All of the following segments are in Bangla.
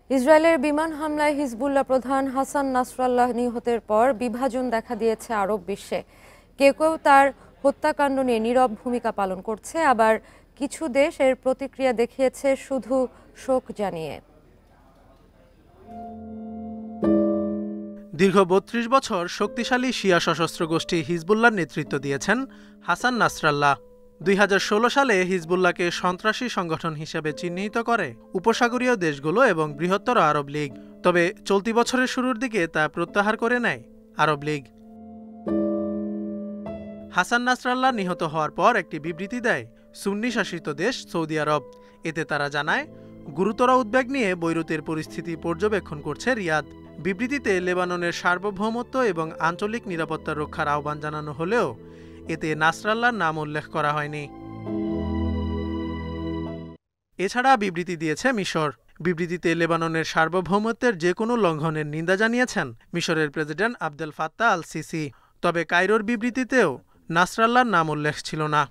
ইসরায়েলের বিমান হামলায় হিজবুল্লাহ প্রধান হাসান নাসরাল্লাহ নিহতের পর বিভাজন দেখা দিয়েছে আরব বিশ্বে। কেউ কেউ তার হত্যাকাণ্ড নিয়ে নীরব ভূমিকা পালন করছে, আবার কিছু দেশ এর প্রতিক্রিয়া দেখিয়েছে শুধু শোক জানিয়ে। দীর্ঘ ৩২ বছর শক্তিশালী শিয়া সশস্ত্র গোষ্ঠী হিজবুল্লাহর নেতৃত্ব দিয়েছেন হাসান নাসরাল্লাহ। ২০১৬ সালে হিজবুল্লাহকে সন্ত্রাসী সংগঠন হিসেবে চিহ্নিত করে উপসাগরীয় দেশগুলো এবং বৃহত্তর আরব লীগ। তবে চলতি বছরের শুরুর দিকে তা প্রত্যাহার করে নেয় আরব লীগ। হাসান নাসরাল্লাহ নিহত হওয়ার পর একটি বিবৃতি দেয় সুন্নি শাসিত দেশ সৌদি আরব। এতে তারা জানায়, গুরুতর উদ্বেগ নিয়ে বৈরুতের পরিস্থিতি পর্যবেক্ষণ করছে রিয়াদ। বিবৃতিতে লেবাননের সার্বভৌমত্ব এবং আঞ্চলিক নিরাপত্তা রক্ষার আহ্বান জানানো হলেও এতে নাসরাল্লাহর নাম উল্লেখ করা হয়নি। এছাড়া বিবৃতি দিয়েছে মিশর। বিবৃতিতে লেবাননের সার্বভৌমত্বের যে কোনো লঙ্ঘনের নিন্দা জানিয়েছেন মিশরের president Abdel Fattah al CC. তবে কায়রোর বিবৃতিতেও নাসরাল্লাহর নাম উল্লেখ ছিল না।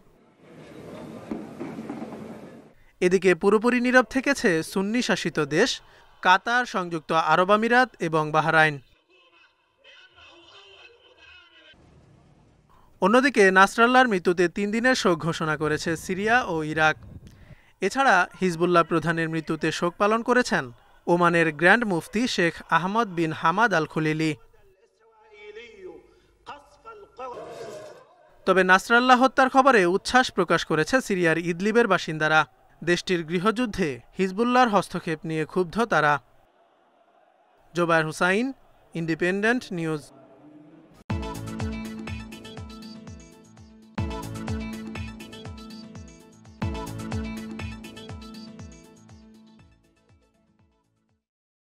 এদিকে পুরোপুরি নীরব থেকেছে সুন্নি শাসিত দেশ কাতার, সংযুক্ত আরব আমিরাত এবং বাহরাইন। অন্যদিকে নাসরাল্লাহর মৃত্যুতে ৩ দিনের শোক ঘোষণা করেছে সিরিয়া ও ইরাক। এছাড়া হিজবুল্লাহ প্রধানের মৃত্যুতে শোক পালন করেছেন ওমানের grand mufti Sheikh Ahmad bin Hamad al Khalili. তবে নাসরাল্লাহ হত্যার খবরে উচ্ছ্বাস প্রকাশ করেছে সিরিয়ার ইদলিবের বাসিন্দারা। দেশটির গৃহযুদ্ধে হিজবুল্লাহর হস্তক্ষেপ নিয়ে ক্ষুব্ধ তারা। Zobayer Hussain, Independent news.